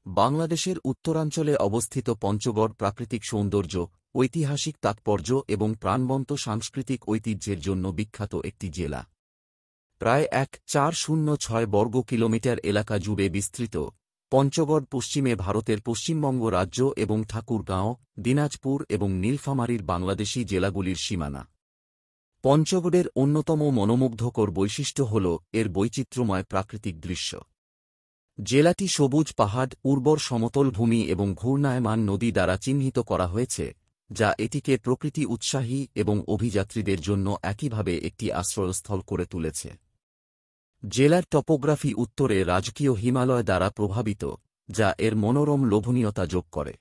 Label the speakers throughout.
Speaker 1: বাংলাদেশের উত্তরাঞ্চলে অবস্থিত পঞ্চগড় প্রাকৃতিক সৌন্দর্য, ঐতিহাসিক তাৎপর্য এবং প্রাণবন্ত সাংস্কৃতিক ঐতিহ্যের জন্য বিখ্যাত একটি জেলা। প্রায় ১,৪০৬ বর্গ কিলোমিটার এলাকা জুড়ে বিস্তৃত, পঞ্চগড় পশ্চিমে ভারতের পশ্চিমবঙ্গ রাজ্য এবং ঠাকুরগাঁও, দিনাজপুর এবং নীলফামারীর বাংলাদেশী জেলাগুলির সীমানা। পঞ্চগড়ের অন্যতম মনোমুগ্ধকর বৈশিষ্ট্য হল এর বৈচিত্র্যময় প্রাকৃতিক দৃশ্য। জেলাটি সবুজ পাহাড়, উর্বর সমতল ভূমি এবং ঘূর্ণায়মান নদী দ্বারা চিহ্নিত করা হয়েছে, যা এটিকে প্রকৃতি উৎসাহী এবং অভিযাত্রীদের জন্য একইভাবে একটি আশ্রয়স্থল করে তুলেছে। জেলার টপোগ্রাফি উত্তরে রাজকীয় হিমালয় দ্বারা প্রভাবিত, যা এর মনোরম লোভনীয়তা যোগ করে।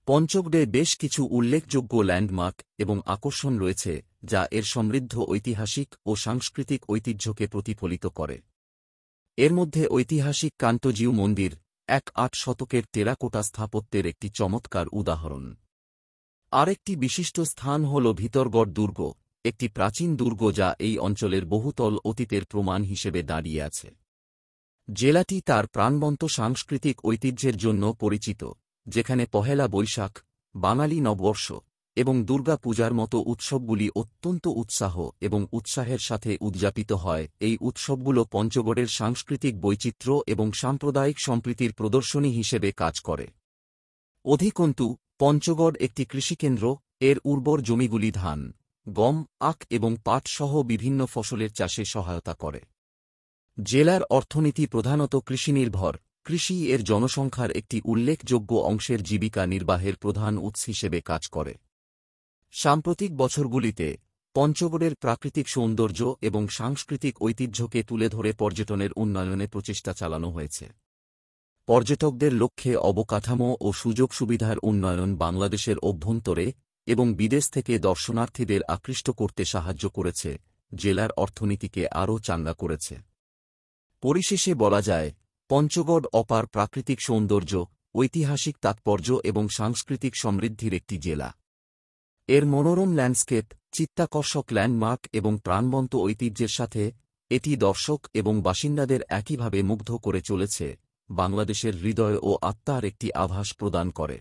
Speaker 1: পঞ্চগড়ে বেশ কিছু উল্লেখযোগ্য ল্যান্ডমার্ক এবং আকর্ষণ রয়েছে, যা এর সমৃদ্ধ ঐতিহাসিক ও সাংস্কৃতিক ঐতিহ্যকে প্রতিফলিত করে। এর মধ্যে ঐতিহাসিক কান্তজিউ মন্দির, ১৮ শতকের টেরাকোটা স্থাপত্যের একটি চমৎকার উদাহরণ। আরেকটি বিশিষ্ট স্থান হল ভিতরগড় দুর্গ, একটি প্রাচীন দুর্গ যা এই অঞ্চলের বহুতল অতীতের প্রমাণ হিসেবে দাঁড়িয়ে আছে। জেলাটি তার প্রাণবন্ত সাংস্কৃতিক ঐতিহ্যের জন্য পরিচিত, যেখানে পহেলা বৈশাখ, বাঙালি নববর্ষ এবং দুর্গা পূজার মতো উৎসবগুলি অত্যন্ত উৎসাহ এবং উৎসাহের সাথে উদযাপিত হয়। এই উৎসবগুলো পঞ্চগড়ের সাংস্কৃতিক বৈচিত্র্য এবং সাম্প্রদায়িক সম্প্রীতির প্রদর্শনী হিসেবে কাজ করে। অধিকন্তু, পঞ্চগড় একটি কৃষিকেন্দ্র, এর উর্বর জমিগুলি ধান, গম, আখ এবং পাট সহ বিভিন্ন ফসলের চাষে সহায়তা করে। জেলার অর্থনীতি প্রধানত কৃষিনির্ভর, কৃষি এর জনসংখ্যার একটি উল্লেখযোগ্য অংশের জীবিকা নির্বাহের প্রধান উৎস হিসেবে কাজ করে। সাম্প্রতিক বছরগুলিতে পঞ্চগড়ের প্রাকৃতিক সৌন্দর্য এবং সাংস্কৃতিক ঐতিহ্যকে তুলে ধরে পর্যটনের উন্নয়নে প্রচেষ্টা চালানো হয়েছে। পর্যটকদের লক্ষ্যে অবকাঠামো ও সুযোগ সুবিধার উন্নয়ন বাংলাদেশের অভ্যন্তরে এবং বিদেশ থেকে দর্শনার্থীদের আকৃষ্ট করতে সাহায্য করেছে, জেলার অর্থনীতিকে আরও চাঙ্গা করেছে। পরিশেষে বলা যায়, পঞ্চগড় অপার প্রাকৃতিক সৌন্দর্য, ঐতিহাসিক তাৎপর্য এবং সাংস্কৃতিক সমৃদ্ধির একটি জেলা। এর মনোরম ল্যান্ডস্কেপ, চিত্তাকর্ষক ল্যান্ডমার্ক এবং প্রাণবন্ত ঐতিহ্যের সাথে এটি দর্শক এবং বাসিন্দাদের একইভাবে মুগ্ধ করে চলেছে, বাংলাদেশের হৃদয় ও আত্মার একটি আভাস প্রদান করে।